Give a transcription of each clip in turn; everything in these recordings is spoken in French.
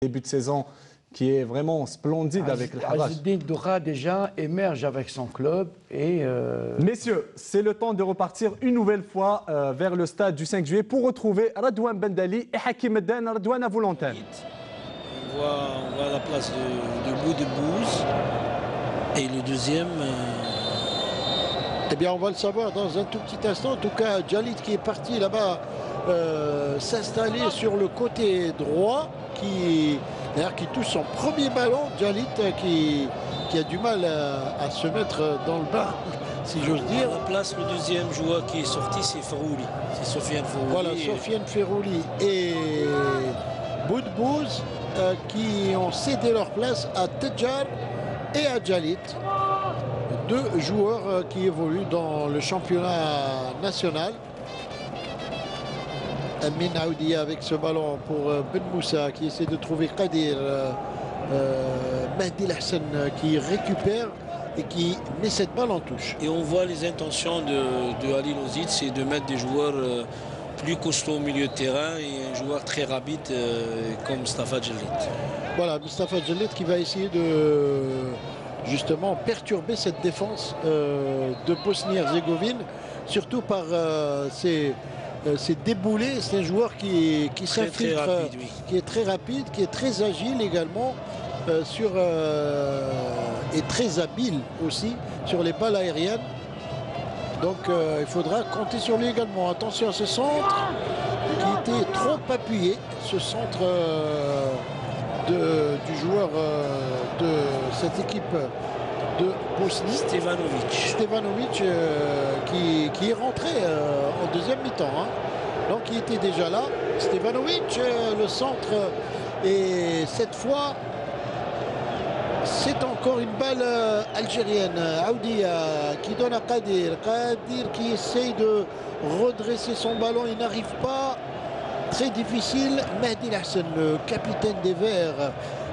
début de saison qui est vraiment splendide avec le Harrach. Azedine Doura déjà émerge avec son club et... Messieurs, c'est le temps de repartir une nouvelle fois vers le stade du 5 juillet pour retrouver Radouane Bendali et Hakim Edden. Radouane, à vous l'antenne. On voit la place de Boudebouz et le deuxième... Eh bien, on va le savoir dans un tout petit instant. En tout cas, Djalit qui est parti là-bas s'installer sur le côté droit, qui touche son premier ballon. Djalit qui a du mal à se mettre dans le bain, si j'ose dire. À la place, le deuxième joueur qui est sorti, c'est Ferrouli. C'est Sofiane Ferrouli. Voilà, Sofiane Ferrouli et Boudebouz qui ont cédé leur place à Tedjar et à Djalit. Deux joueurs qui évoluent dans le championnat national. Amin Aoudia avec ce ballon pour Ben Moussa qui essaie de trouver Kadir. Mehdi Hassan qui récupère et qui met cette balle en touche. Et on voit les intentions de Ali Lozid, c'est de mettre des joueurs plus costauds au milieu de terrain et un joueur très rapide comme Mustafa Djalit. Voilà, Mustafa Djalit qui va essayer de justement perturber cette défense de Bosnie-Herzégovine, surtout par ses déboulés. C'est un joueur qui s'infiltre, qui est très rapide, qui est très agile également, et très habile aussi sur les balles aériennes. Donc il faudra compter sur lui également. Attention à ce centre qui était trop appuyé, ce centre du joueur de cette équipe de Bosnie, Stevanovic qui est rentré en deuxième mi-temps, hein. Donc il était déjà là. Stevanovic, le centre, et cette fois c'est encore une balle algérienne. Aoudia qui donne à Kadir qui essaye de redresser son ballon, il n'arrive pas. Très difficile. Mehdi Hassan, le capitaine des Verts,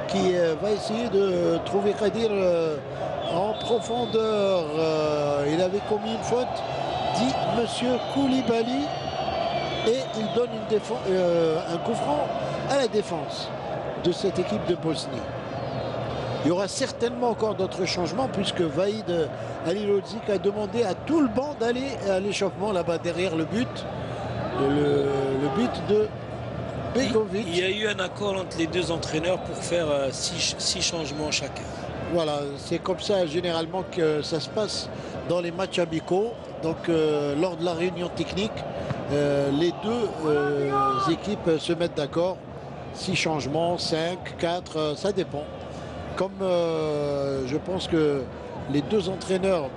qui va essayer de trouver Kadir en profondeur. Il avait commis une faute, dit Monsieur Koulibaly, et il donne un coup franc à la défense de cette équipe de Bosnie. Il y aura certainement encore d'autres changements puisque Vaïd Halilhodžić a demandé à tout le banc d'aller à l'échauffement là-bas derrière le but. Le but de Begovic. Il y a eu un accord entre les deux entraîneurs pour faire 6 changements chacun. Voilà, c'est comme ça généralement que ça se passe dans les matchs amicaux. Donc lors de la réunion technique, les deux équipes se mettent d'accord. 6 changements, 5, 4, ça dépend. Comme je pense que les deux entraîneurs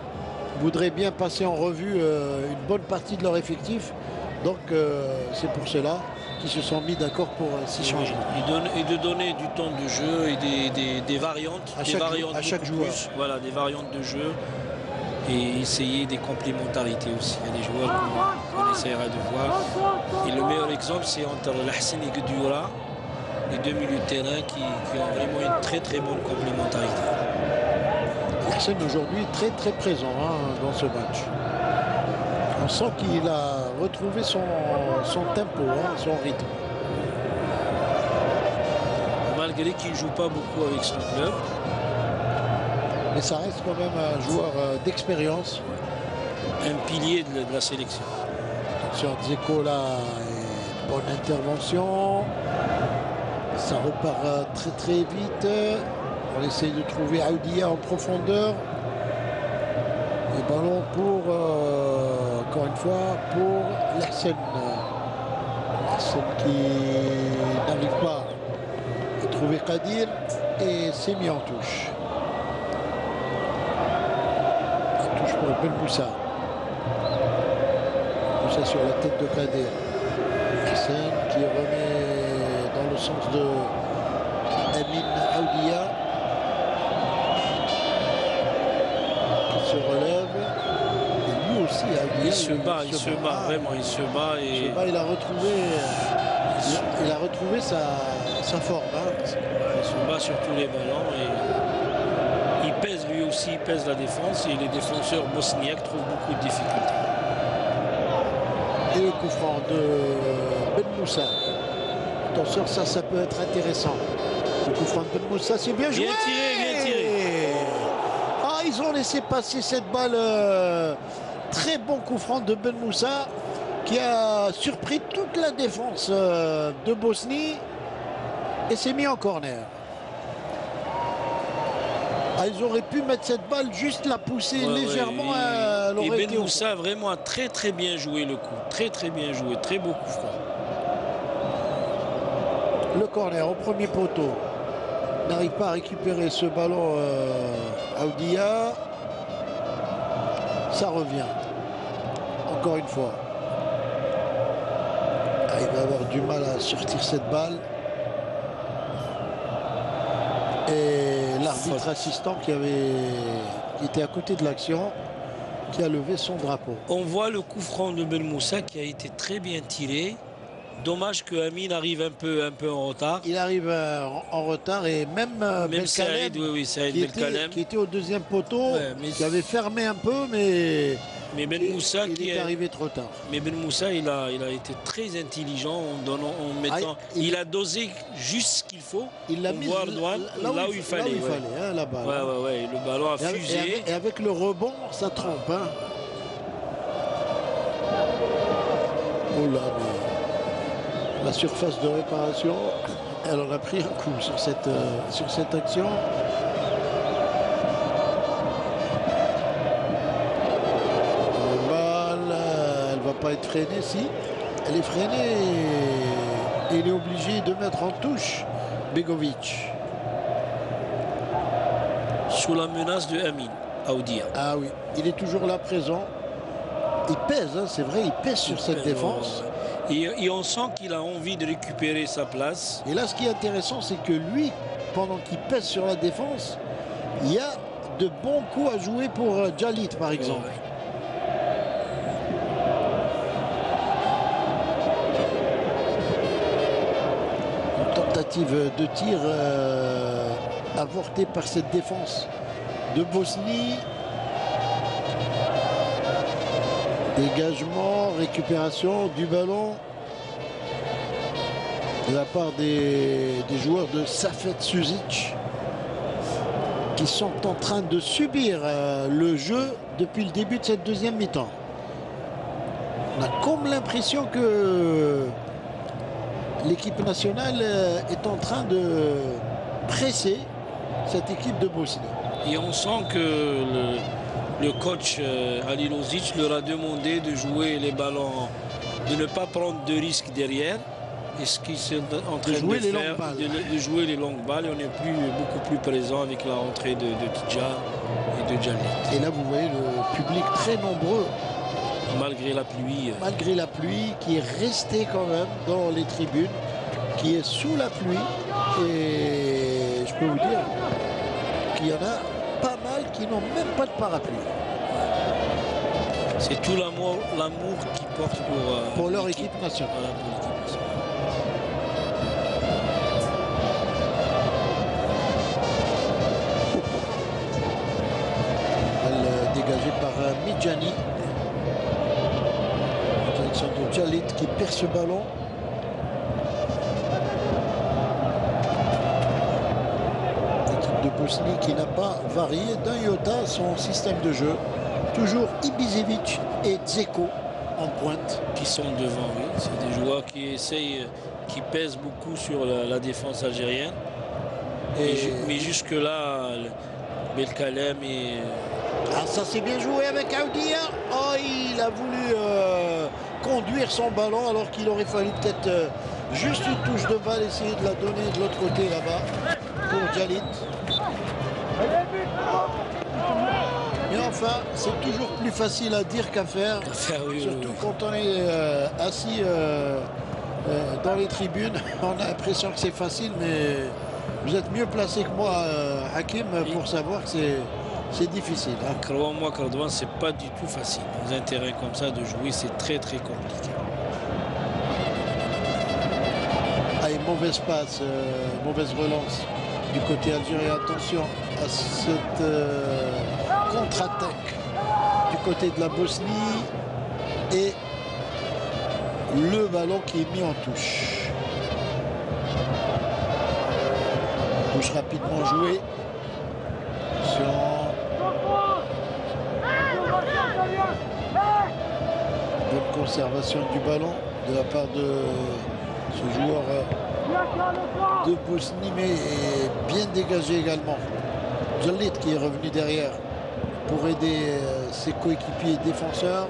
voudraient bien passer en revue une bonne partie de leur effectif. Donc c'est pour cela qu'ils se sont mis d'accord pour 6 changements. Et de donner du temps de jeu et des variantes. À chaque joueur. Voilà, des variantes de jeu. Et essayer des complémentarités aussi. Il y a des joueurs qu'on essaiera de voir. Et le meilleur exemple, c'est entre Lahsen et Gdioura, les deux milieux de terrain qui ont vraiment une très très bonne complémentarité. Lahsen aujourd'hui très très présent dans ce match. On sent qu'il a retrouvé son tempo, son rythme. Malgré qu'il ne joue pas beaucoup avec son club. Mais ça reste quand même un joueur d'expérience. Un pilier de la sélection. Attention, Dzeko là, bonne intervention. Ça repart très très vite. On essaye de trouver Aoudia en profondeur. Et ballon pour, encore une fois, pour Lahsen. Lahsen qui n'arrive pas à trouver Kadir et s'est mis en touche. La touche pour Ben Moussa. Moussa sur la tête de Kadir. Lahsen qui remet dans le sens de Amin Aoudia. Se relève et lui aussi il se bat vraiment, il se bat et il a retrouvé sa forme, hein. Il se bat sur tous les ballons et il pèse lui aussi, il pèse la défense et les défenseurs bosniaques trouvent beaucoup de difficultés. Et le coup franc de Ben Moussa. Attention, ça peut être intéressant. Ce coup franc de Ben Moussa, c'est bien joué. Bien tiré, bien tiré. Ah, ils ont laissé passer cette balle. Très bon coup franc de Ben Moussa qui a surpris toute la défense de Bosnie et s'est mis en corner. Ah, ils auraient pu mettre cette balle, juste la pousser légèrement. Ouais. Et Ben été Moussa vraiment a très bien joué le coup. Très bien joué. Très beau coup franc. Le corner au premier poteau. N'arrive pas à récupérer ce ballon Aoudia. Ça revient. Encore une fois. Ah, il va avoir du mal à sortir cette balle. Et l'arbitre assistant qui était à côté de l'action, qui a levé son drapeau. On voit le coup franc de Ben Moussa qui a été très bien tiré. Dommage que Amine arrive un peu en retard. Il arrive en retard et même Saïd, Saïd Belkalem, qui était au deuxième poteau, qui avait fermé un peu, mais Ben Moussa il est arrivé trop tard. Mais Ben Moussa, il a été très intelligent en mettant. Il a dosé juste ce qu'il faut. Il l'a mis là où il fallait. Hein, là-bas. Ouais. Le ballon a fusé. Et avec le rebond, ça trompe. Hein. Oh là, mais la surface de réparation, elle en a pris un coup sur cette action. La balle, elle va pas être freinée, si. Elle est freinée et il est obligé de mettre en touche Begovic. Sous la menace de Amine Aoudia. Ah oui, il est toujours là présent. Il pèse, hein, c'est vrai, il pèse sur cette défense. Et on sent qu'il a envie de récupérer sa place. Et là, ce qui est intéressant, c'est que lui, pendant qu'il pèse sur la défense, il y a de bons coups à jouer pour Djalit, par exemple. Une tentative de tir avortée par cette défense de Bosnie. Dégagement, récupération du ballon de la part des joueurs de Safet Suzic qui sont en train de subir le jeu depuis le début de cette deuxième mi-temps. On a comme l'impression que l'équipe nationale est en train de presser cette équipe de Bosnie. Et on sent que le coach Ali Lozic leur a demandé de jouer les ballons, de ne pas prendre de risques derrière. Et ce qu'ils sont en train de faire, de jouer les longues balles. Et on est beaucoup plus présent avec la rentrée de Tidja et de Djalit. Et là, vous voyez le public très nombreux. Malgré la pluie. Malgré la pluie, qui est resté quand même dans les tribunes, qui est sous la pluie. Et je peux vous dire qu'il y en a pas mal qui n'ont même pas de parapluie. C'est tout l'amour qu'ils portent pour leur équipe nationale. Voilà, pour l'équipe nationale. Balle dégagée par Midjani. En direction de Djalit qui perd ce ballon. De Bosnie qui n'a pas varié d'un iota son système de jeu. Toujours Ibisevic et Dzeko en pointe. Qui sont devant, oui. C'est des joueurs qui essayent, qui pèsent beaucoup sur la défense algérienne. Mais jusque-là, Belkalem et... Ah, ça c'est bien joué avec Aoudia. Oh, il a voulu conduire son ballon alors qu'il aurait fallu peut-être juste une touche de balle, essayer de la donner de l'autre côté là-bas pour Djalit. Mais enfin, c'est toujours plus facile à dire qu'à faire. Oui, surtout quand on est assis dans les tribunes. On a l'impression que c'est facile, mais vous êtes mieux placé que moi, Hakim, pour savoir que c'est difficile. Hein. Crois-moi, Cardouan, c'est pas du tout facile. Dans un terrain comme ça, de jouer, c'est très compliqué. Ah, une mauvaise passe, mauvaise relance du côté algérien. Attention à cette contre-attaque du côté de la Bosnie et le ballon qui est mis en touche. Touche rapidement jouée. Bonne conservation du ballon de la part de ce joueur de Bosnie, mais bien dégagé également. Jalit qui est revenu derrière pour aider ses coéquipiers défenseurs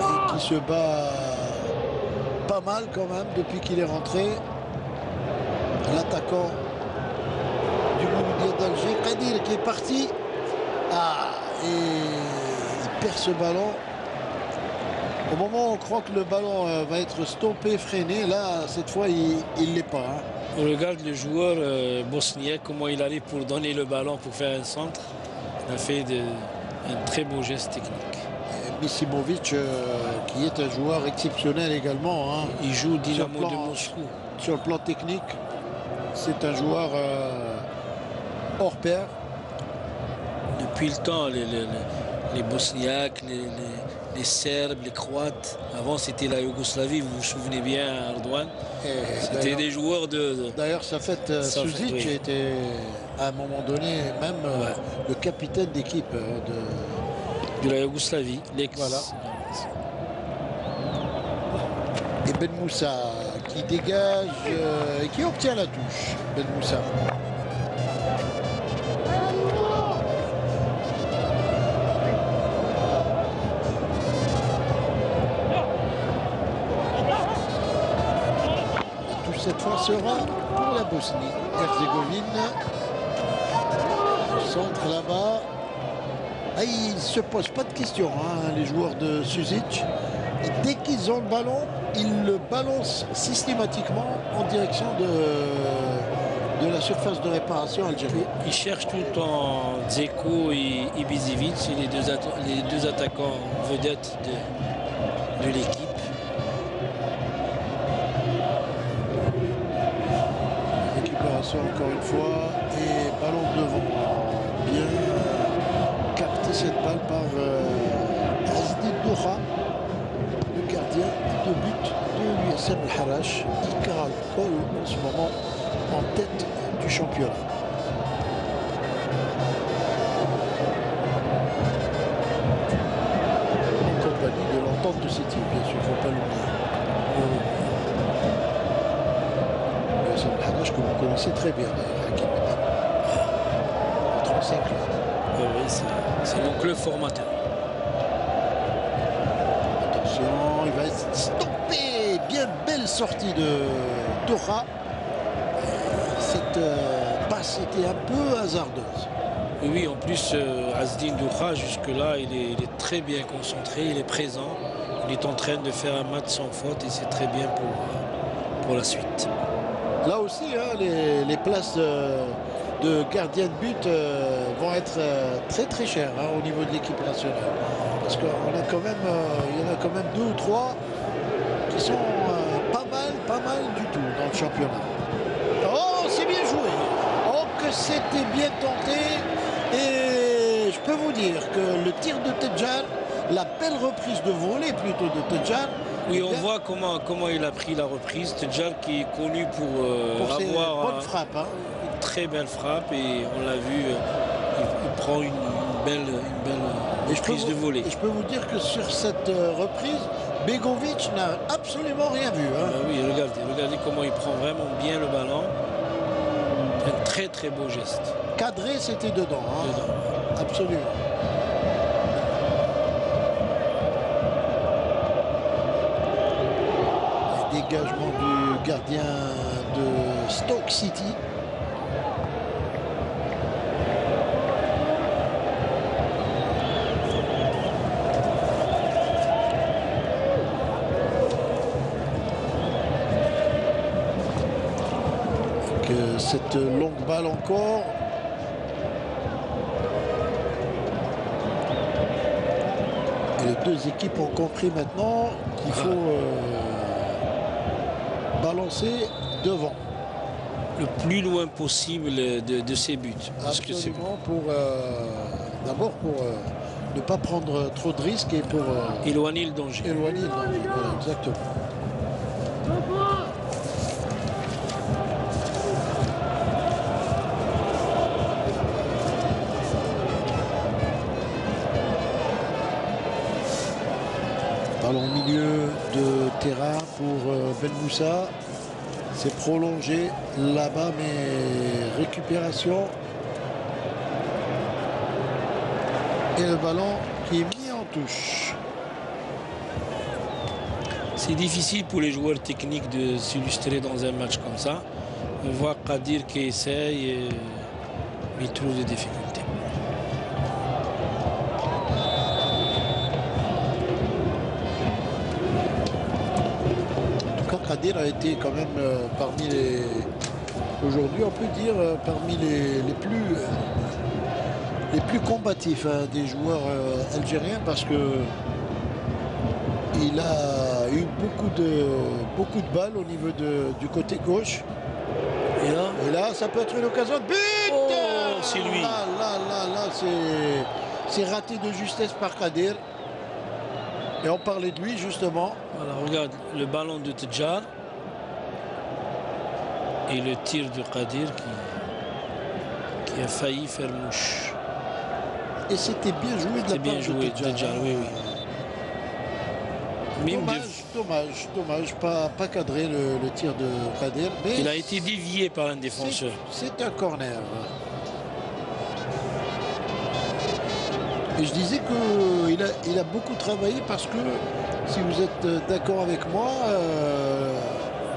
et qui se bat pas mal quand même depuis qu'il est rentré. L'attaquant du Mouloudia d'Alger, Kadir, qui est parti. Et il perd ce ballon. Au moment où on croit que le ballon va être stoppé, freiné, là, cette fois, il ne l'est pas. On regarde le joueur bosnien, comment il arrive pour donner le ballon, pour faire un centre. Il a fait un très beau geste technique. Misimovic, qui est un joueur exceptionnel également. Il joue au Dynamo de Moscou. Sur le plan technique, c'est un joueur hors pair. Depuis le temps, les Bosniaques, les Serbes, les Croates, avant c'était la Yougoslavie, vous vous souvenez bien, Erdogan. C'était des joueurs de... D'ailleurs, Suzic oui. était à un moment donné même le capitaine d'équipe de la Yougoslavie. Voilà. Et Ben Moussa qui dégage et qui obtient la touche. Ben Moussa. Cette fois sera pour la Bosnie-Herzégovine. Centre là-bas. Ils ne se posent pas de questions, les joueurs de Suzic. Et dès qu'ils ont le ballon, ils le balancent systématiquement en direction de la surface de réparation algérienne. Ils cherchent tout le temps Dzeko et Ibisevic, les deux attaquants vedettes de l'équipe. Encore une fois, et ballon devant. Bien capté cette balle par Azdin Doha, le gardien de but de l'USM Al-Harash, qui caracole en ce moment en tête du championnat. En compagnie de l'entente de City, bien sûr, il ne faut pas l'oublier. Que vous connaissez très bien, Hakim. 35 ans. Oui, c'est mon club formateur. Attention, il va être stoppé. Bien belle sortie de Doha. Cette passe était un peu hasardeuse. Oui, en plus, Azdin Doha, jusque-là, il est très bien concentré, il est présent. Il est en train de faire un match sans faute et c'est très bien pour la suite. Là aussi, les places de gardien de but vont être très très chères au niveau de l'équipe nationale. Parce qu'il y en a quand même 2 ou 3 qui sont pas mal du tout dans le championnat. Oh, c'est bien joué. Oh, que c'était bien tenté. Et je peux vous dire que le tir de Tedjan, la belle reprise de volée plutôt de Tedjan. Oui, on voit comment il a pris la reprise. Tedjan qui est connu pour avoir bonne frappe, une très belle frappe et on l'a vu, il prend une belle reprise de volée. Et je peux vous dire que sur cette reprise, Begovic n'a absolument rien vu. Oui, regardez comment il prend vraiment bien le ballon. Un très très beau geste. Cadré, c'était dedans. Absolument. Dégagement du gardien de Stoke City. Donc, cette longue balle encore. Et les deux équipes ont compris maintenant qu'il faut balancer devant. Le plus loin possible de ses buts. Parce absolument, d'abord pour ne pas prendre trop de risques et pour éloigner le danger. Voilà, exactement. Ballon au milieu de terrain pour Ben Moussa. C'est prolongé là-bas, mais récupération. Et le ballon qui est mis en touche. C'est difficile pour les joueurs techniques de s'illustrer dans un match comme ça. On voit Qadir qui essaye, et il trouve des difficultés. En tout cas, Qadir a été quand même parmi les... Aujourd'hui, on peut dire parmi les plus combatifs des joueurs algériens parce que il a eu beaucoup de balles au niveau du côté gauche. Et là, ça peut être une occasion de but. Oh, c'est lui. Là, c'est raté de justesse par Qadir. Et on parlait de lui justement. Voilà, regarde le ballon de Tedjar et le tir de Qadir qui a failli faire mouche. Et c'était bien joué de la part bien joué de Tedjar. oui. Dommage, pas cadré le tir de Qadir. Mais il a été dévié par un défenseur. C'est un corner. Et je disais qu'il a beaucoup travaillé parce que, si vous êtes d'accord avec moi,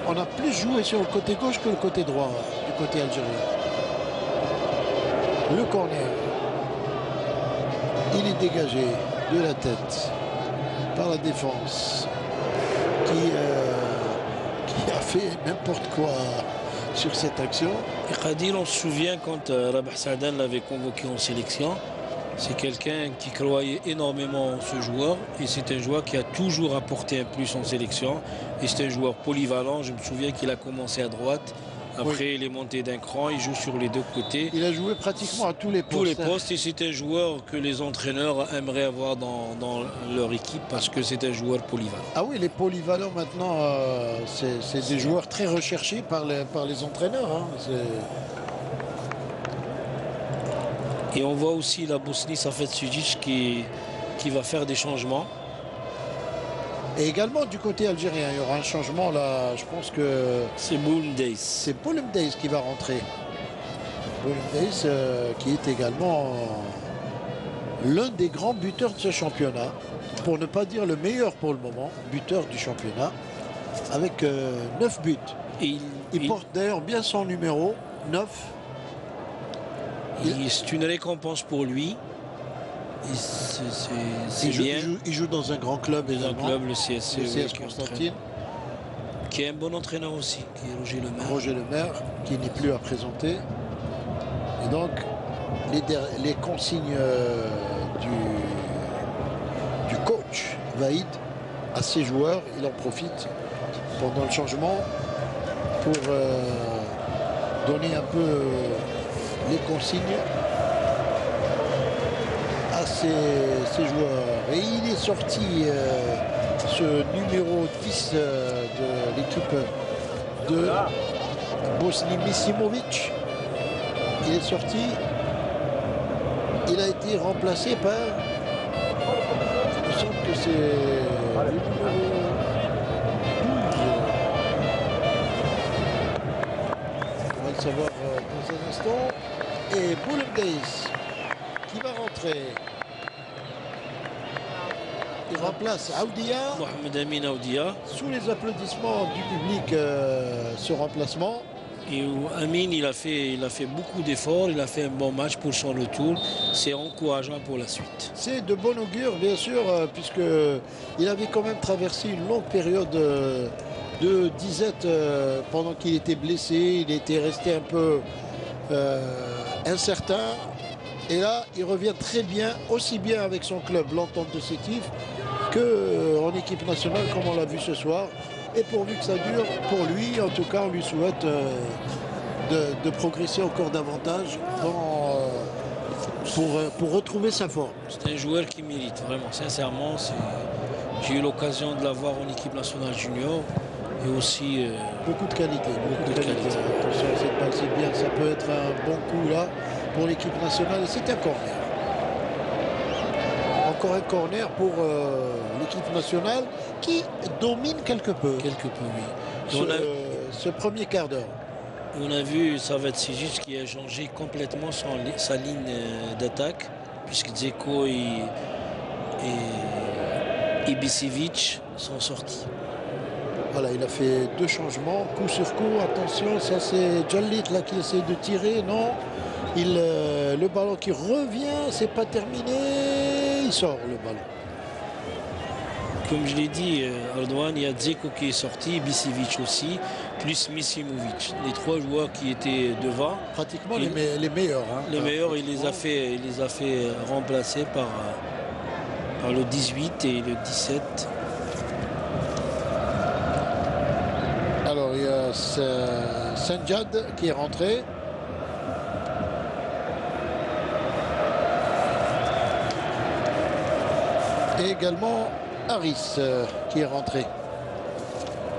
on a plus joué sur le côté gauche que le côté droit du côté algérien. Le corner, il est dégagé de la tête par la défense qui a fait n'importe quoi sur cette action. Et Qadir, on se souvient quand Rabah Saadane l'avait convoqué en sélection, c'est quelqu'un qui croyait énormément en ce joueur et c'est un joueur qui a toujours apporté un plus en sélection et c'est un joueur polyvalent. Je me souviens qu'il a commencé à droite, après il est monté d'un cran, il joue sur les deux côtés. Il a joué pratiquement à tous les postes. Et c'est un joueur que les entraîneurs aimeraient avoir dans leur équipe parce que c'est un joueur polyvalent. Ah oui, les polyvalents maintenant, c'est des joueurs très recherchés par les entraîneurs. Hein. Et on voit aussi la Bosnie Safet Sudic qui va faire des changements. Et également du côté algérien, il y aura un changement là, je pense que... C'est Boulmdeis. C'est Boulmdeis qui va rentrer. Boulmdeis qui est également l'un des grands buteurs de ce championnat, pour ne pas dire le meilleur pour le moment, buteur du championnat, avec 9 buts. Et il porte d'ailleurs bien son numéro, 9. C'est une récompense pour lui. Il joue dans un grand club également. Un club, le CSC, Constantine. Qui est un bon entraîneur aussi, qui est Roger Lemaire. Roger Lemaire, qui n'est plus à présenter. Et donc, les consignes du coach Vaïd à ses joueurs, il en profite pendant le changement pour donner un peu les consignes à ses joueurs. Et il est sorti ce numéro 10 de l'équipe de Bosnie, Misimovic. Il est sorti. Il a été remplacé par... Il me semble que c'est le numéro 12. On va le savoir dans un instant. Et Boulmdeis qui va rentrer. Il remplace Aoudia. Mohamed Amin Aoudia. Sous les applaudissements du public, ce remplacement. Et Amin, il a fait beaucoup d'efforts, il a fait un bon match pour son retour. C'est encourageant pour la suite. C'est de bon augure, bien sûr, puisqu'il avait quand même traversé une longue période de disette pendant qu'il était blessé. Il était resté un peu incertain. Et là, il revient très bien, aussi bien avec son club, l'Entente de Sétif, qu'en équipe nationale, comme on l'a vu ce soir. Et pourvu que ça dure, pour lui, en tout cas, on lui souhaite de progresser encore davantage pour retrouver sa forme. C'est un joueur qui mérite, vraiment, sincèrement. J'ai eu l'occasion de l'avoir en équipe nationale junior. Et aussi... beaucoup de qualité. Attention, cette balle, c'est bien. Ça peut être un bon coup là pour l'équipe nationale. C'est un corner. encore un corner pour l'équipe nationale qui domine quelque peu Quelque peu, oui. Et ce premier quart d'heure. on a vu Savatsijic qui a changé complètement sa ligne d'attaque, puisque Dzeko et Ibisevic sont sortis. Voilà, il a fait 2 changements, coup sur coup. Attention, ça c'est Djallit là qui essaie de tirer. Non, le ballon qui revient, c'est pas terminé. Il sort le ballon. Comme je l'ai dit, Erdogan, il y a Dzeko qui est sorti, Ibisevic aussi, plus Misimovic. Les 3 joueurs qui étaient devant. Pratiquement Et les meilleurs. Hein. Les meilleurs, il les a fait remplacer par le 18 et le 17. Alors il y a Sanjad qui est rentré. Et également Harris qui est rentré.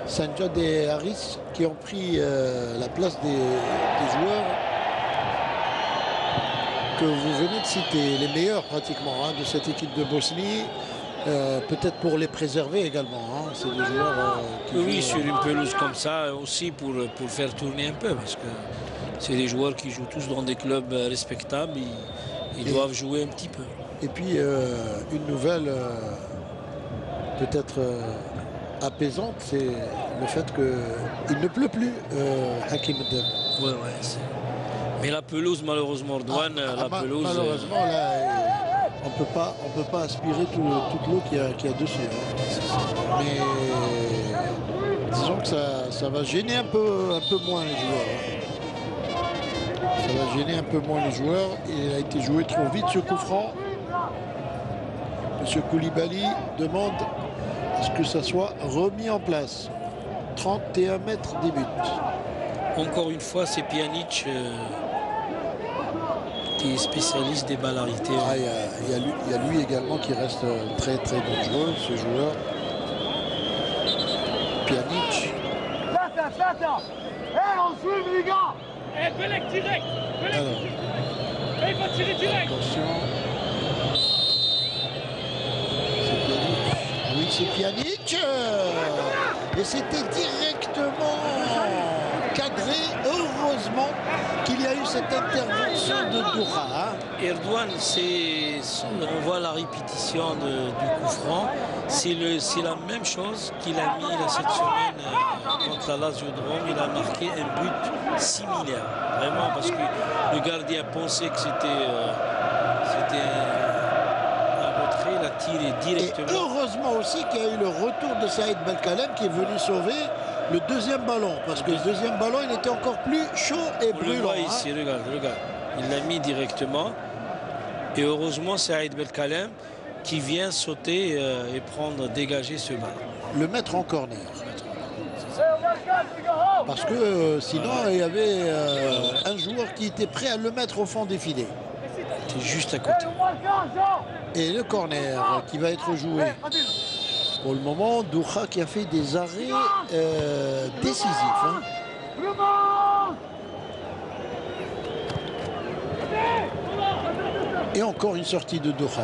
Sanjad et Harris qui ont pris la place des joueurs que vous venez de citer, les meilleurs pratiquement hein, de cette équipe de Bosnie. Peut-être pour les préserver également. Hein. C'est des joueurs qui Oui, jouent, sur une pelouse comme ça aussi pour faire tourner un peu, parce que c'est des joueurs qui jouent tous dans des clubs respectables. Ils doivent jouer un petit peu. Et puis une nouvelle peut-être apaisante, c'est le fait qu'il ne pleut plus, Hakim Dem. Ouais, mais la pelouse, malheureusement, Erdogan, malheureusement, là, on peut pas aspirer toute l'eau qu'il y a dessus. Hein. Mais disons que ça va gêner un peu moins les joueurs. Hein. Ça va gêner un peu moins les joueurs. Il a été joué trop vite ce coup franc. Monsieur Koulibaly demande à ce que ça soit remis en place. 31 mètres des buts. Encore une fois, c'est Pjanic qui est spécialiste des balles arrêtées. Ah, il y a lui également qui reste très très dangereux, ce joueur. Pjanic. On suit les gars. Belek direct. Alors, Il va tirer direct. attention. C'est Pjanic. Oui, c'est Pjanic. Et c'était directement cadré. Heureusement qu'il y a eu cette intervention de Doura. Hein. Erdogan, on voit la répétition du coup franc. C'est la même chose qu'il a mis là, cette semaine contre la Lazio de Rome. Il a marqué un but similaire. Vraiment, parce que le gardien pensait que c'était un retrait. Il a tiré Et directement. heureusement aussi qu'il y a eu le retour de Saïd Belkalem qui est venu sauver le deuxième ballon. Parce que le deuxième ballon, il était encore plus chaud et On le brûlant. voit Hein. ici, regarde. Il l'a mis directement. Et heureusement, c'est Saïd Belkalem qui vient sauter et dégager ce ballon. Le mettre en corner. Parce que sinon, il y avait un joueur qui était prêt à le mettre au fond des filets. C'est juste à côté. Et le corner qui va être joué. Pour le moment, Doura qui a fait des arrêts décisifs. Hein. Et encore une sortie de Doura.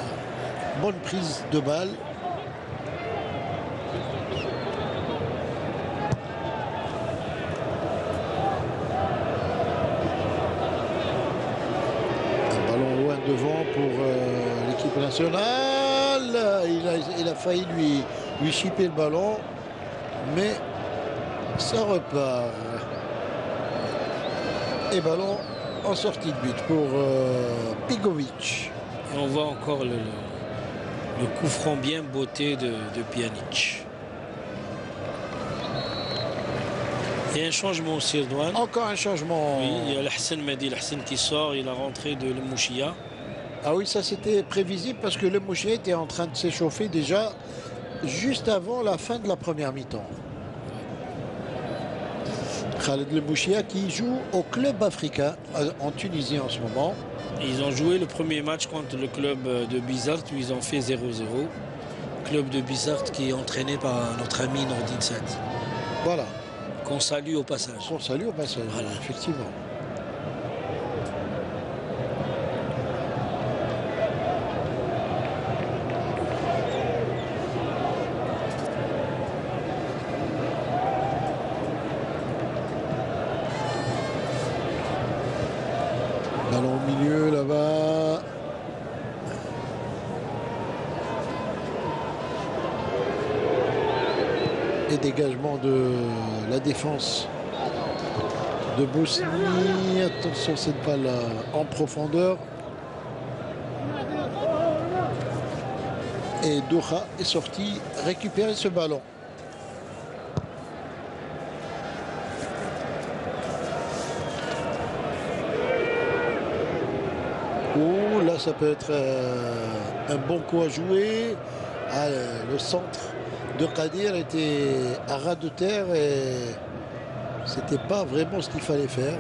Bonne prise de balle. Un ballon loin devant pour l'équipe nationale. Il a failli lui chipper le ballon. Mais ça repart. Et ballon en sortie de but pour Pigovic. Et on voit encore le coup franc bien botté de Pjanic. Il y a un changement aussi, Erdogan. Encore un changement. Oui, il y a Lahsen Mehdi Lahsen qui sort, il a rentré de Le Mouchia. Ah oui, ça c'était prévisible parce que le Mouchier était en train de s'échauffer déjà juste avant la fin de la première mi-temps. Khaled Le Mouchia qui joue au Club Africa en Tunisie en ce moment. Ils ont joué le premier match contre le club de Bizart où ils ont fait 0-0. Club de Bizart qui est entraîné par notre ami Nordine Sadi. Voilà, Qu'on salue au passage. on salue au passage, Voilà. effectivement. Ballon au milieu là-bas. Et dégagement de la défense de Bosnie. Attention, cette balle en profondeur. Et Doha est sorti récupérer ce ballon. Oh, là, ça peut être un bon coup à jouer. Ah, le centre de Kadir était à ras de terre et c'était pas vraiment ce qu'il fallait faire.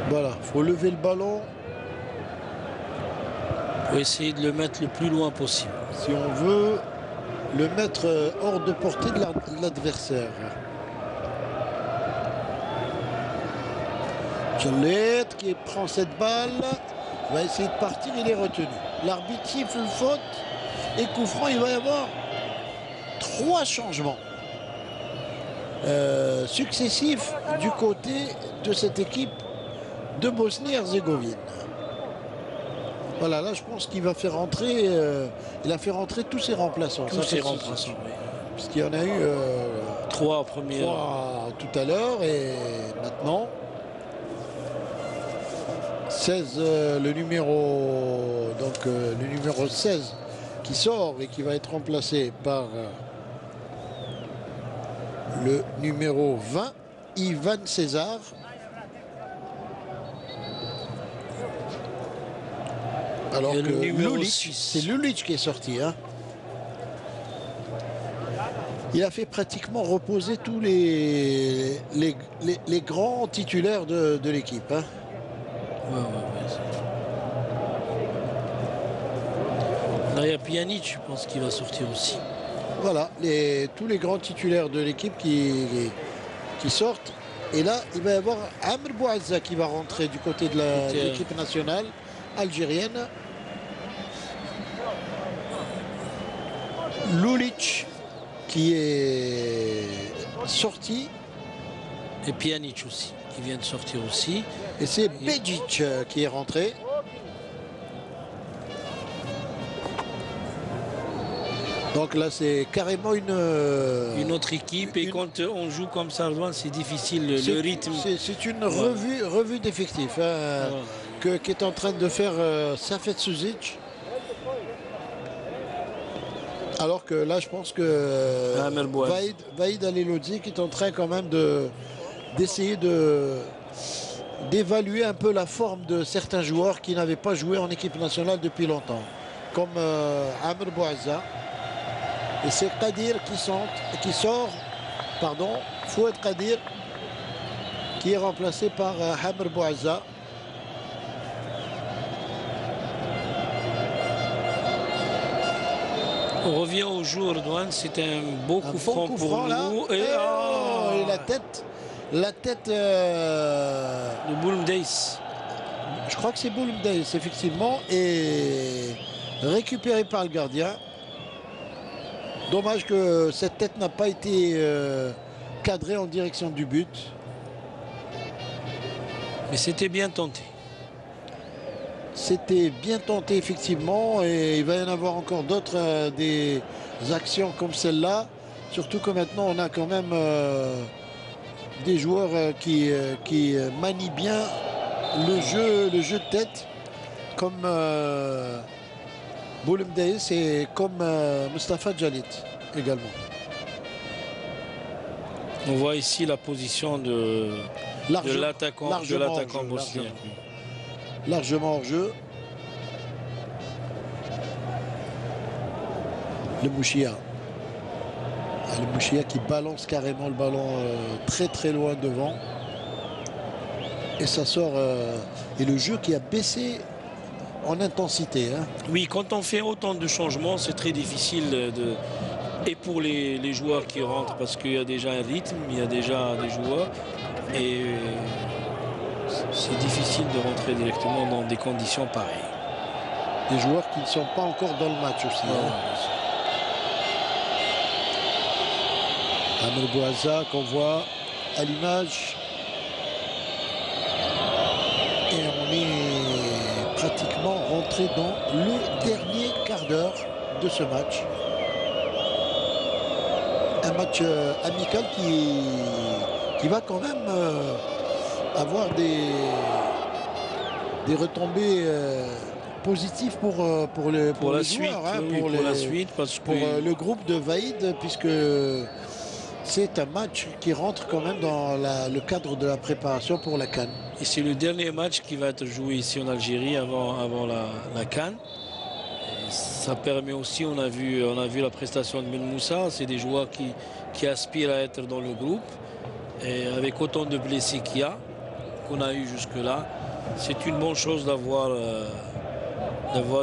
Voilà, il faut lever le ballon. Il faut essayer de le mettre le plus loin possible. Si on veut le mettre hors de portée de l'adversaire. Chalet qui prend cette balle, va essayer de partir, il est retenu. L'arbitre siffle faute et coup franc, il va y avoir 3 changements successifs du côté de cette équipe de Bosnie-Herzégovine. Voilà, là je pense qu'il va faire rentrer, il a fait rentrer tous ses remplaçants. Tous ses remplaçants, oui. Puisqu'il y en a eu 3 premiers. 3 tout à l'heure et maintenant 16, le numéro 16 qui sort et qui va être remplacé par le numéro 20, Ivan César. Alors que Lulic, c'est Lulic qui est sorti. Hein. Il a fait pratiquement reposer tous les grands titulaires de l'équipe. Hein. Ouais. Là, il y a Pjanic, je pense qu'il va sortir aussi. Voilà, tous les grands titulaires de l'équipe qui sortent. Et là, il va y avoir Amr Bouazza qui va rentrer du côté de l'équipe nationale algérienne. Lulic qui est sorti. Et Pjanic aussi, qui vient de sortir aussi. Et c'est Begic qui est rentré. Donc là, c'est carrément une autre équipe. Et quand on joue comme ça, c'est difficile, le rythme. C'est une revue d'effectifs hein, qu'est en train de faire Safet Suzic. Alors que là, je pense que Vaïd Alelodzi qui est en train quand même d'essayer d'évaluer un peu la forme de certains joueurs qui n'avaient pas joué en équipe nationale depuis longtemps. Comme Amr Bouazza. Et c'est Kadir qui sort, Fouad Kadir, qui est remplacé par Amr Bouazza. On revient au jour, Douane, c'est un beau coup franc pour nous. Et la tête de Boulmdeis. Je crois que c'est Boulmdeis, effectivement, et récupéré par le gardien. Dommage que cette tête n'a pas été cadrée en direction du but. Mais c'était bien tenté. C'était bien tenté, effectivement, et il va y en avoir encore d'autres des actions comme celle-là. Surtout que maintenant, on a quand même des joueurs qui manient bien le jeu de tête, comme Boulmdeis et comme Mustafa Djalit également. On voit ici la position de l'attaquant bosnien. Largement hors jeu. Le Mouchia. Le Mouchia qui balance carrément le ballon très très loin devant. Et ça sort. Et le jeu qui a baissé en intensité. Hein. Oui, quand on fait autant de changements, c'est très difficile et pour les joueurs qui rentrent, parce qu'il y a déjà un rythme, il y a déjà des joueurs. Et c'est difficile de rentrer directement dans des conditions pareilles. Des joueurs qui ne sont pas encore dans le match aussi. Hein. Amr Bouazza qu'on voit à l'image. Et on est pratiquement rentré dans le dernier quart d'heure de ce match. Un match amical qui va quand même avoir des retombées positives pour les la joueurs, suite, hein, oui, pour la suite, parce pour que le groupe de Vaïd, puisque c'est un match qui rentre quand même dans le cadre de la préparation pour la CAN. et c'est le dernier match qui va être joué ici en Algérie avant la CAN. Et ça permet aussi, on a vu la prestation de Ben Moussa, c'est des joueurs qui aspirent à être dans le groupe. Et avec autant de blessés qu'on a eu jusque-là, c'est une bonne chose d'avoir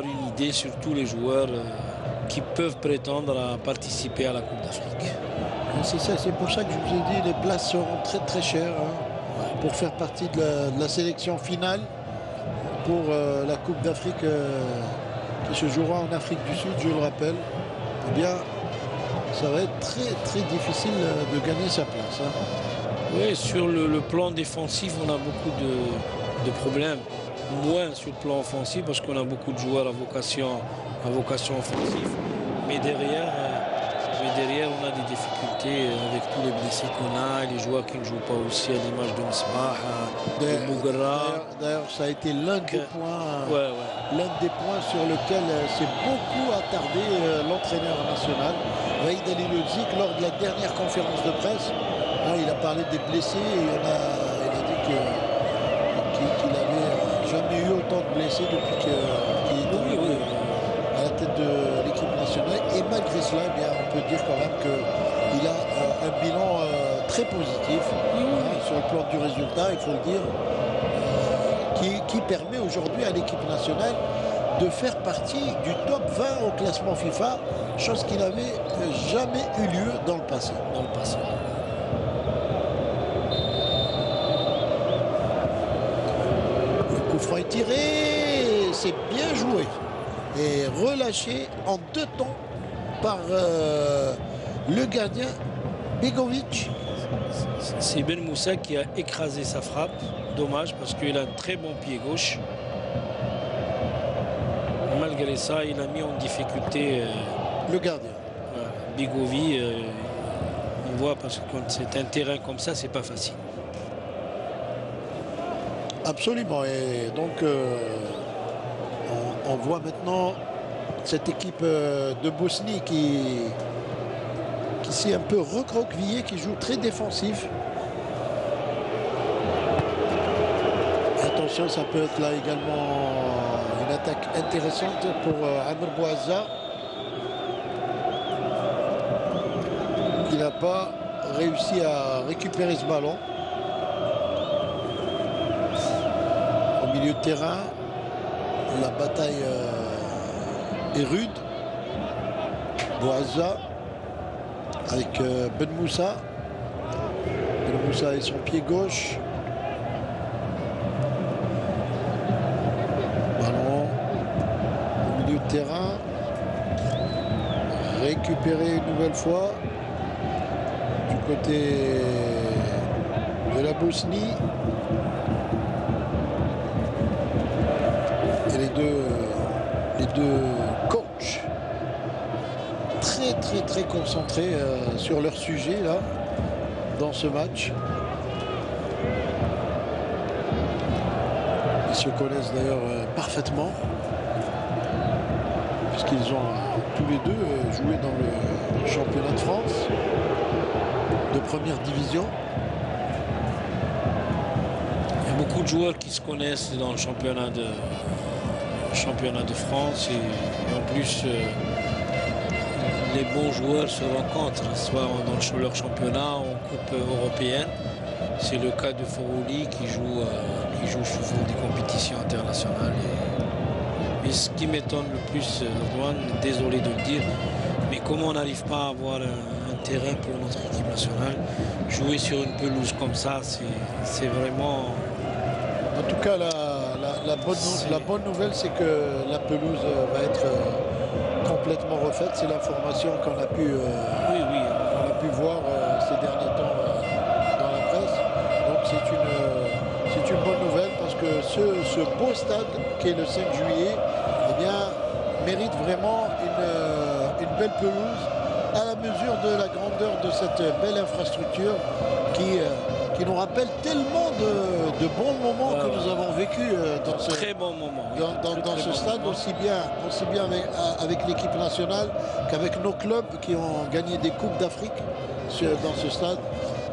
une idée sur tous les joueurs qui peuvent prétendre à participer à la Coupe d'Afrique. C'est ça, c'est pour ça que je vous ai dit les places seront très très chères, hein, pour faire partie de la sélection finale pour la Coupe d'Afrique qui se jouera en Afrique du Sud, je le rappelle. Eh bien, ça va être très très difficile de gagner sa place, hein. Oui, sur le plan défensif, on a beaucoup de problèmes. Moins sur le plan offensif parce qu'on a beaucoup de joueurs à vocation offensive. Mais derrière, on a des difficultés avec tous les blessés qu'on a et les joueurs qui ne jouent pas aussi, à l'image de Misbah, de Bougra. D'ailleurs, ça a été l'un des points, Ouais. l'un des points sur lequel s'est beaucoup attardé l'entraîneur national, Vaïd Ali Ledzik, lors de la dernière conférence de presse. Là, il a parlé des blessés et il a dit qu'il n'avait jamais eu autant de blessés depuis qu'il est à la tête de l'équipe nationale. Et malgré cela, eh bien, on peut dire quand même qu'il a un bilan très positif, hein, sur le plan du résultat, il faut le dire, qui permet aujourd'hui à l'équipe nationale de faire partie du top 20 au classement FIFA, chose qui n'avait jamais eu lieu dans le passé. Le coup franc est tiré, c'est bien joué et relâché en 2 temps par le gardien Begovic. C'est Ben Moussa qui a écrasé sa frappe. Dommage parce qu'il a un très bon pied gauche. Malgré ça, il a mis en difficulté le gardien. Begovic. On voit parce que quand c'est un terrain comme ça, c'est pas facile. Absolument. Et donc, on voit maintenant cette équipe de Bosnie qui s'est un peu recroquevillée, qui joue très défensif. Attention, ça peut être là également une attaque intéressante pour Amr Bouazza. Il n'a pas réussi à récupérer ce ballon. Au milieu de terrain, la bataille est rude. Bouazza avec Ben Moussa. Ben Moussa et son pied gauche. Ballon au milieu de terrain. Récupéré une nouvelle fois du côté de la Bosnie. Et les deux coachs très concentrés sur leur sujet là dans ce match. Ils se connaissent d'ailleurs parfaitement puisqu'ils ont tous les deux joué dans le championnat de France de première division. Il y a beaucoup de joueurs qui se connaissent dans le championnat de France et en plus les bons joueurs se rencontrent soit dans leur championnat ou en coupe européenne. C'est le cas de Forouli qui joue souvent des compétitions internationales. Et ce qui m'étonne le plus, Antoine, désolé de le dire, mais comment on n'arrive pas à avoir un terrain pour notre équipe nationale, jouer sur une pelouse comme ça, c'est vraiment... En tout cas, la bonne nouvelle, c'est que la pelouse va être complètement refaite. C'est l'information qu'on a pu voir ces derniers temps dans la presse. ce beau stade qui est le 5 juillet, eh bien, mérite vraiment une belle pelouse à la mesure de la grandeur de cette belle infrastructure qui nous rappelle tellement de bons moments que nous avons vécu dans ce, Très bon moment. oui. dans Très ce bon stade, moment. aussi bien avec l'équipe nationale qu'avec nos clubs qui ont gagné des Coupes d'Afrique dans ce stade.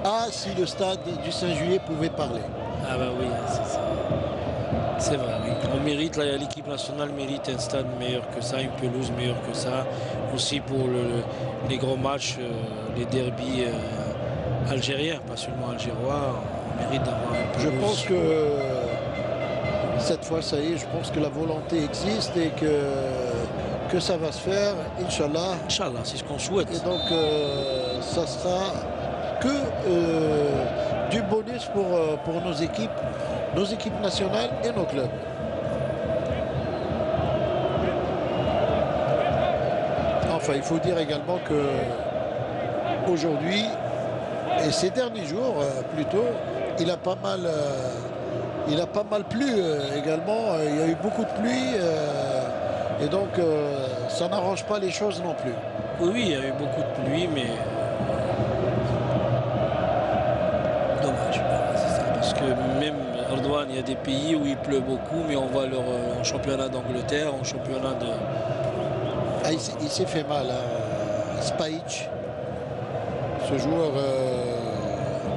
Ah, si le stade du 5 juillet pouvait parler. Ah bah oui, c'est vrai. Oui. On mérite, l'équipe nationale mérite un stade meilleur que ça, une pelouse meilleure que ça. Aussi pour les gros matchs, les derbies algériens, pas seulement algérois. On mérite d'avoir une Je pelouse. pense que cette fois, ça y est, je pense que la volonté existe et que ça va se faire, Inch'Allah. Inch'Allah, c'est ce qu'on souhaite. Et donc, ça sera que du bonus pour nos équipes nationales et nos clubs. Enfin, il faut dire également que aujourd'hui, et ces derniers jours plutôt, il a pas mal plu également. Il y a eu beaucoup de pluie et donc ça n'arrange pas les choses non plus. Oui, il y a eu beaucoup de pluie, mais dommage. C'est ça, parce que même Erdogan, il y a des pays où il pleut beaucoup, mais on voit leur en championnat d'Angleterre, en championnat de... Ah, il s'est fait mal, hein. Spajic, ce joueur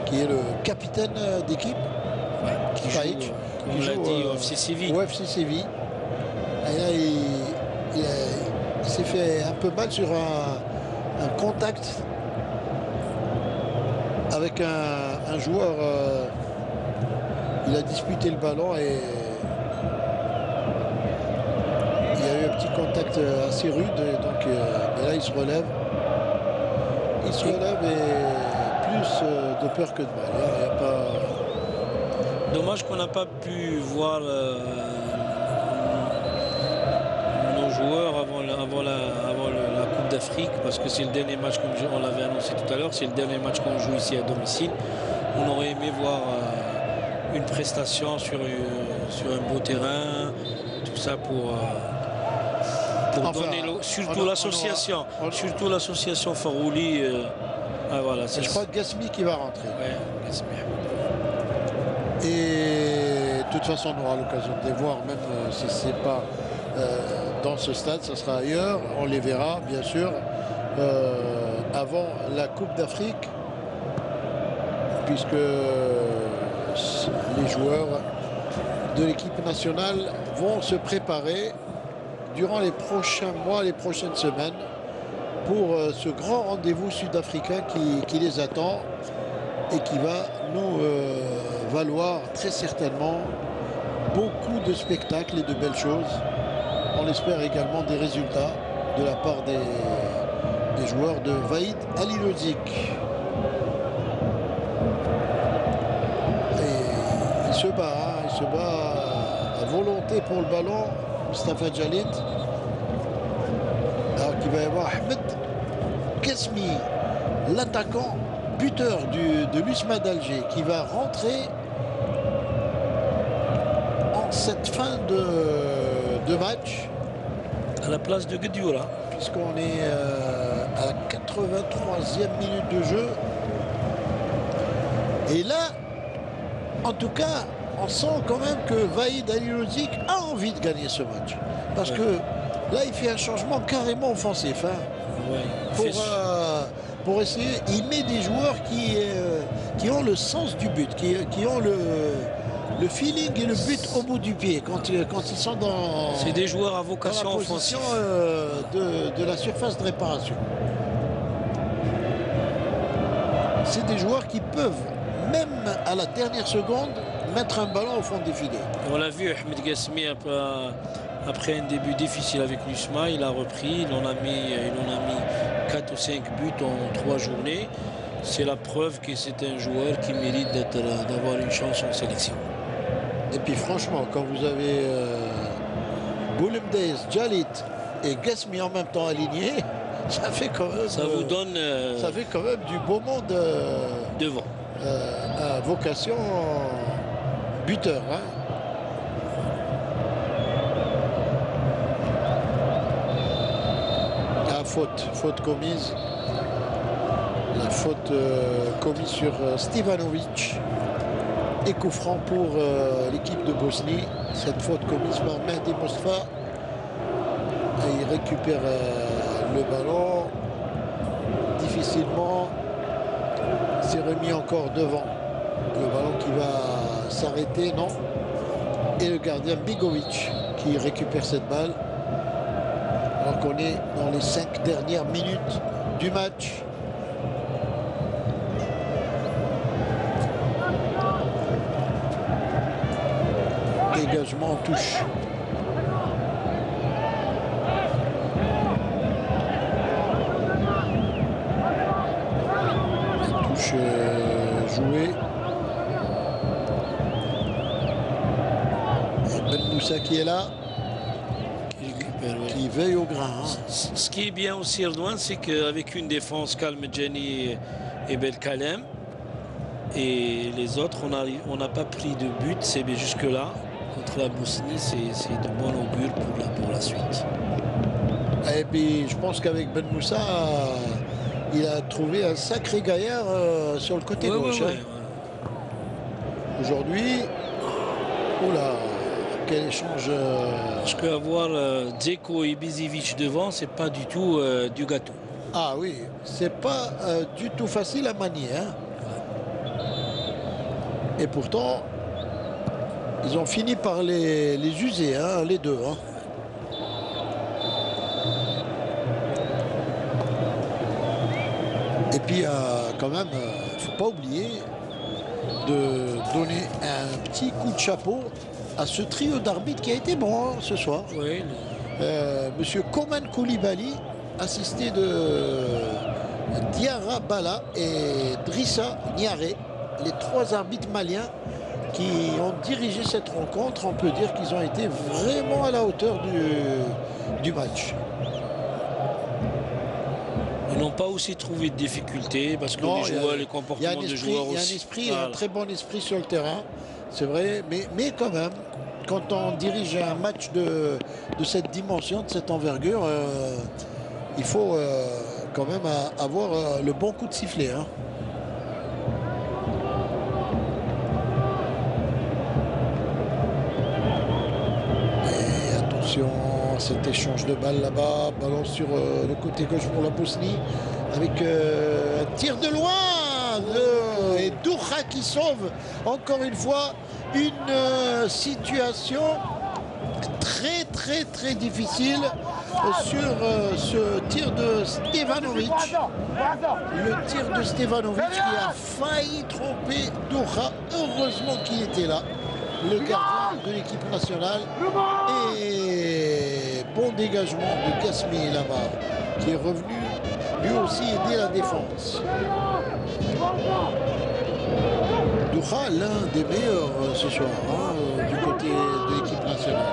qui est le capitaine d'équipe, qui joue, Spajic, comme on l'a dit, au FC Séville. au FC Séville. Et là, il s'est fait un peu mal sur un contact avec un joueur. Il a disputé le ballon et il y a eu un petit contact assez rude. Et donc, mais là, il se relève. Il se relève et plus de peur que de mal. Il y a pas... Dommage qu'on n'a pas pu voir nos joueurs avant la Coupe d'Afrique, parce que c'est le dernier match, comme on l'avait annoncé tout à l'heure, c'est le dernier match qu'on joue ici à domicile. On aurait aimé voir une prestation sur un beau terrain, tout ça pour Enfin, donner surtout l'association, surtout l'association Farouli. Voilà, Je crois que Gasmi qui va rentrer. Ouais, Gasmi. Et de toute façon, on aura l'occasion de les voir, même si ce n'est pas dans ce stade, ça sera ailleurs. On les verra, bien sûr, avant la Coupe d'Afrique, puisque les joueurs de l'équipe nationale vont se préparer durant les prochains mois, les prochaines semaines, pour ce grand rendez-vous sud-africain qui les attend et qui va nous valoir très certainement beaucoup de spectacles et de belles choses. On espère également des résultats de la part des joueurs de Vaïd Halilodzic. Et il se bat à volonté pour le ballon, Mustafa Djallit. Alors qu'il va y avoir Ahmed Gasmi, l'attaquant buteur de l'USMA d'Alger, qui va rentrer en cette fin de match. À la place de Guedioura. Puisqu'on est à la 83e minute de jeu. Et là, en tout cas, on sent quand même que Vaïd Halilodzic a envie de gagner ce match. Parce que là, il fait un changement carrément offensif. Hein, Ouais, pour essayer, il met des joueurs qui ont le sens du but, qui ont le feeling et le but au bout du pied quand ils sont dans... C'est des joueurs à dans vocation la offensive. position de la surface de réparation. C'est des joueurs qui peuvent, même à la dernière seconde, mettre un ballon au fond des filets. On l'a vu, Ahmed Gasmi, après un début difficile avec l'USMA, il a repris, il en a mis 4 ou 5 buts en 3 journées. C'est la preuve que c'est un joueur qui mérite d'avoir une chance en sélection. Et puis franchement, quand vous avez Boulemdez, Djallit et Gasmi en même temps alignés, ça fait quand même, Ça vous donne ça fait quand même du beau monde devant. à vocation buteur. Hein. faute commise. La faute commise sur Stevanovic. Et coup franc pour l'équipe de Bosnie. Cette faute commise par Mehdi Mostafa. Et il récupère le ballon. Difficilement. C'est remis encore devant. Le ballon qui va s'arrêter, non. Et le gardien Bigovic qui récupère cette balle. Alors qu'on est dans les 5 dernières minutes du match. Dégagement en touche. La touche jouée. Ben Moussa qui est là. Qui veille au grain. Hein. Ce qui est bien aussi, Redouane, c'est qu'avec une défense calme, Jenny et Belkalem, et les autres, on n'a pas pris de but, c'est jusque-là. Contre la Bosnie, c'est de bon augure pour la suite. Et puis, je pense qu'avec Ben Moussa, il a trouvé un sacré gaillard sur le côté gauche. Ouais, hein. Aujourd'hui, oula, quel échange. Parce qu'avoir Dzeko et Bizivic devant, c'est pas du tout du gâteau. Ah oui, c'est pas du tout facile à manier. Hein. Et pourtant, ils ont fini par les user, hein, les deux. Hein. Et puis, quand même, il ne faut pas oublier de donner un petit coup de chapeau à ce trio d'arbitres qui a été bon hein, ce soir. Oui, Monsieur Koman Koulibaly, assisté de Diarra Bala et Drissa Niaré, les 3 arbitres maliens qui ont dirigé cette rencontre. On peut dire qu'ils ont été vraiment à la hauteur du match. ils n'ont pas aussi trouvé de difficultés parce que Non, les il y a- joueurs, les Il y a comportements un des esprit, joueurs il y a un aussi. esprit, Voilà. un très bon esprit sur le terrain, c'est vrai, mais quand même, quand on dirige un match de cette dimension, de cette envergure, il faut quand même avoir le bon coup de sifflet. Hein. Et attention, cet échange de balles là-bas, ballon sur le côté gauche pour la Bosnie, avec un tir de loin et Doura qui sauve encore une fois une situation très difficile sur ce tir de Stevanovic. Le tir de Stevanovic qui a failli tromper Doura. Heureusement qu'il était là, le gardien de l'équipe nationale. Et bon dégagement de Kasmi là-bas, qui est revenu lui aussi aider la défense. Doura, l'un des meilleurs ce soir hein, du côté de l'équipe nationale.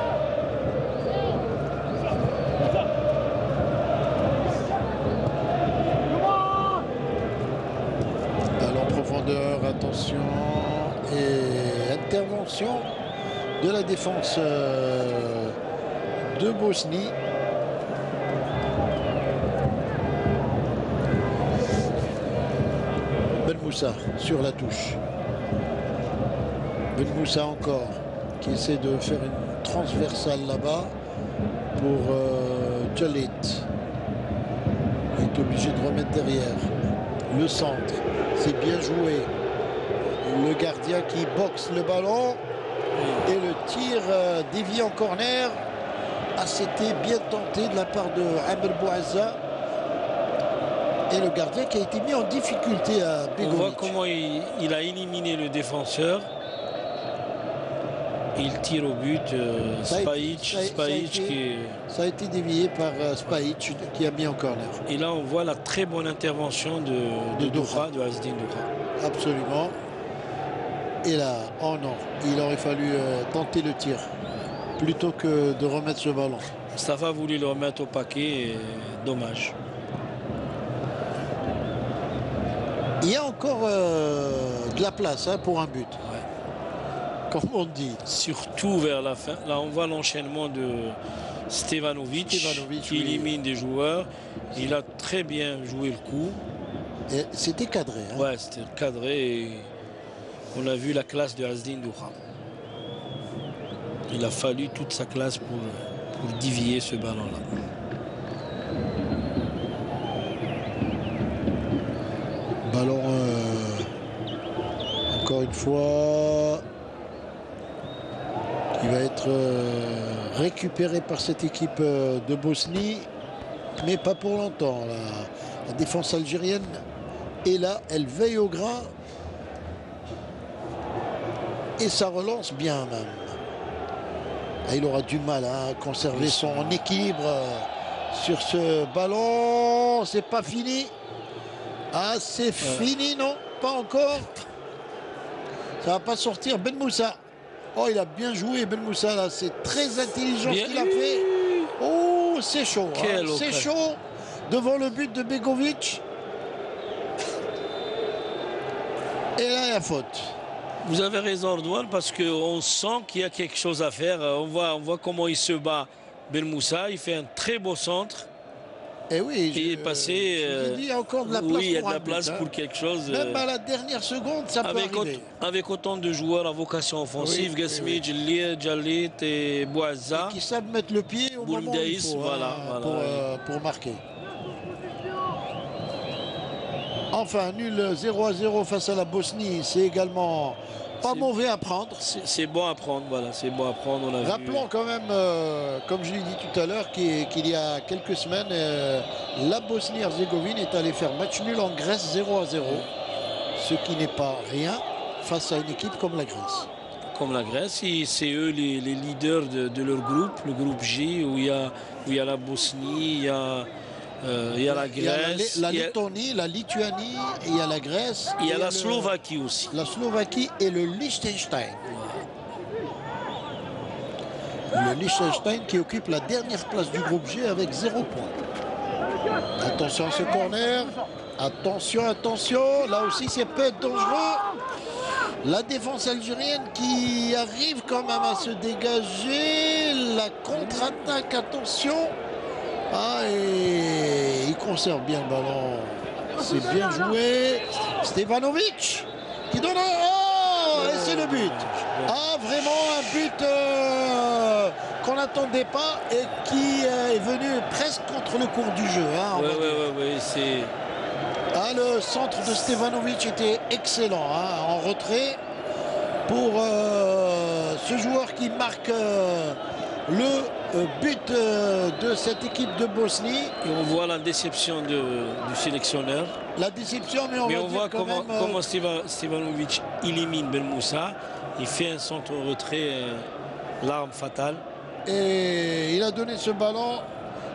Balle en profondeur, attention, et intervention de la défense de Bosnie. Ben Moussa sur la touche. Ben Moussa encore qui essaie de faire une transversale là-bas pour Jalit. Il est obligé de remettre derrière. Le centre, c'est bien joué. Le gardien qui boxe le ballon et le tir dévié en corner. Ah, c'était bien tenté de la part de Amr Bouazza. Et le gardien qui a été mis en difficulté à On voit Begovic. comment il a éliminé le défenseur. Il tire au but. Ça a été- Spajic, ça a été- qui est... Ça a été dévié par Spajic qui a mis en corner. Et là, on voit la très bonne intervention de Doura. Doura, de Azdin Doura. Absolument. Et là, oh non, il aurait fallu tenter le tir plutôt que de remettre ce ballon. Mustafa a voulu le remettre au paquet, et dommage. Il y a encore de la place hein, pour un but. comme on dit. Surtout vers la fin. Là, on voit l'enchaînement de Stevanovic qui élimine des joueurs. Il a très bien joué le coup. C'était cadré. Hein. Ouais, c'était cadré. Et on a vu la classe de Azdin Douha. Il a fallu toute sa classe pour dévier ce ballon-là. Ballon, encore une fois, qui va être récupéré par cette équipe de Bosnie, mais pas pour longtemps. La défense algérienne est là, elle veille au grain et ça relance bien même. Et il aura du mal à conserver son équilibre sur ce ballon. C'est pas fini. Ah, c'est fini, non? Pas encore. Ça va pas sortir. Ben Moussa. Oh, il a bien joué, Ben Moussa, là. C'est très intelligent ce qu'il a fait. Oh, c'est chaud. Hein. C'est chaud devant le but de Begovic. Et là, il y a faute. Vous avez raison, Redouane, parce qu'on sent qu'il y a quelque chose à faire. On voit comment il se bat, Ben Moussa. Il fait un très beau centre. Et oui, il est passé. Il y a encore de la place, oui, il y a de la place pour quelque chose. Même à la dernière seconde, ça peut arriver. Avec autant de joueurs à vocation offensive, Gasmi, Djallit et Bouazza. Qui savent mettre le pied au moment où il faut, voilà, pour marquer. Enfin, nul 0-0 face à la Bosnie, c'est également pas mauvais à prendre. C'est bon à prendre, voilà, c'est bon à prendre. Rappelons quand même, comme je l'ai dit tout à l'heure, qu'il y a quelques semaines, la Bosnie-Herzégovine est allée faire match nul en Grèce 0-0, ce qui n'est pas rien face à une équipe comme la Grèce. Comme la Grèce, c'est eux les leaders de leur groupe, le groupe J, où il y a la Bosnie, il y a la Grèce, la Lettonie, la Lituanie, il y a la Grèce. Il y a la Slovaquie aussi. La Slovaquie et le Liechtenstein. Le Liechtenstein qui occupe la dernière place du groupe G avec 0 point. Attention à ce corner. Attention, attention. Là aussi, c'est peut être dangereux. La défense algérienne qui arrive quand même à se dégager. La contre-attaque, attention. Ah, et il conserve bien le ballon. C'est bien joué. Stevanovic qui donne un... Oh, et c'est le but. Ah, vraiment un but qu'on n'attendait pas et qui est venu presque contre le cours du jeu. Hein, oui, c'est... Ah, le centre de Stevanovic était excellent, hein, en retrait pour ce joueur qui marque le but de cette équipe de Bosnie. Et on voit la déception du sélectionneur. La déception, mais on voit comment Stevanovic élimine Ben Moussa. Il fait un centre au retrait, l'arme fatale. Et il a donné ce ballon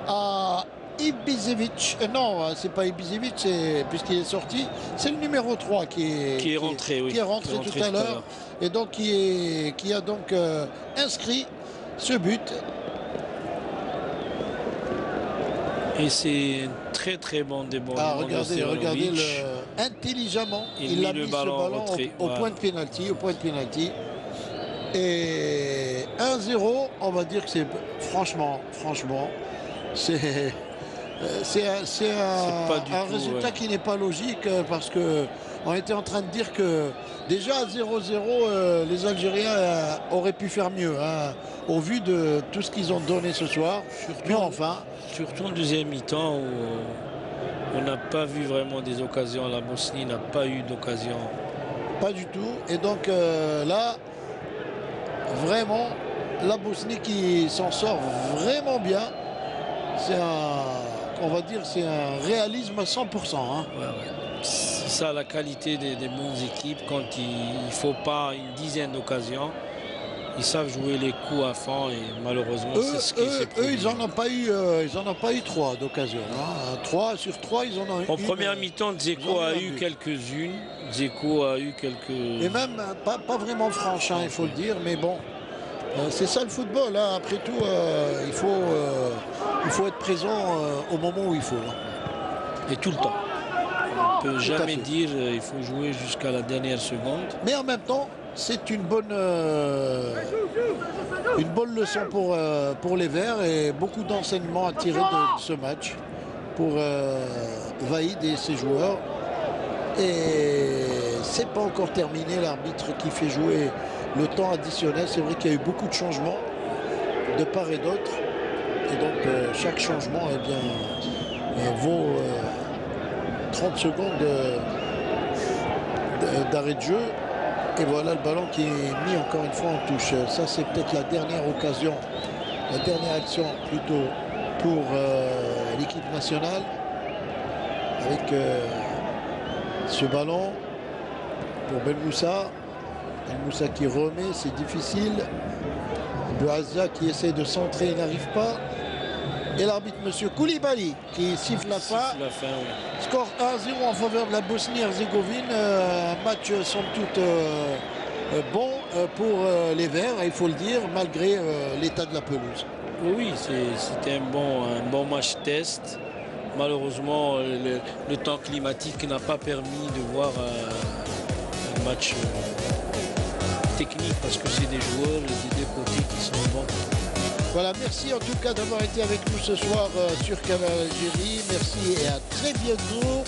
à Ibisevic. Non, c'est pas Ibisevic, puisqu'il est sorti. C'est le numéro 3 qui est rentré tout à l'heure. Et donc qui a donc inscrit ce but. Et c'est un très très bon débordement. Ah, regardez intelligemment, il a mis ce ballon au point de pénalty, Et 1-0, on va dire que c'est franchement, c'est un résultat qui n'est pas logique parce que on était en train de dire que déjà à 0-0, les Algériens auraient pu faire mieux, hein, au vu de tout ce qu'ils ont donné ce soir. Mais enfin, surtout en deuxième mi-temps où on n'a pas vu vraiment des occasions. La Bosnie n'a pas eu d'occasion. Pas du tout. Et donc là, vraiment, la Bosnie qui s'en sort vraiment bien. On va dire, c'est un réalisme à 100%. Hein. C'est ça la qualité des bonnes équipes quand il ne faut pas une dizaine d'occasions. Ils savent jouer les coups à fond et malheureusement c'est ce qui s'est produit. Eux, ils n'en ont pas eu 3 d'occasions. Hein. 3 sur 3, ils en ont eu. En première mi-temps, Dzeko a eu quelques-unes. Et même pas vraiment franches, hein, il faut le dire, mais bon. C'est ça le football, hein. Après tout, il faut être présent au moment où il faut. Hein. Et tout le temps. On ne peut jamais dire qu'il faut jouer jusqu'à la dernière seconde. Mais en même temps, c'est une bonne leçon pour les Verts et beaucoup d'enseignements à tirer de ce match pour Vaïd et ses joueurs. Et c'est pas encore terminé, l'arbitre qui fait jouer le temps additionnel. C'est vrai qu'il y a eu beaucoup de changements de part et d'autre. Et donc chaque changement eh bien, vaut 30 secondes d'arrêt de jeu. Et voilà le ballon qui est mis encore une fois en touche. Ça, c'est peut-être la dernière occasion, la dernière action plutôt pour l'équipe nationale. Avec ce ballon pour Ben Moussa. Ben Moussa qui remet, c'est difficile. Bouazza qui essaie de centrer, il n'arrive pas. Et l'arbitre, monsieur Koulibaly, qui siffle la fin. Oui. Score 1-0 en faveur de la Bosnie-Herzégovine. Un match somme toute bon pour les Verts, il faut le dire, malgré l'état de la pelouse. Oui, c'était un bon match test. Malheureusement, le temps climatique n'a pas permis de voir un match technique parce que c'est des joueurs des deux côtés qui sont bons. Voilà, merci en tout cas d'avoir été avec nous ce soir sur Canal Algérie. Merci et à très bientôt.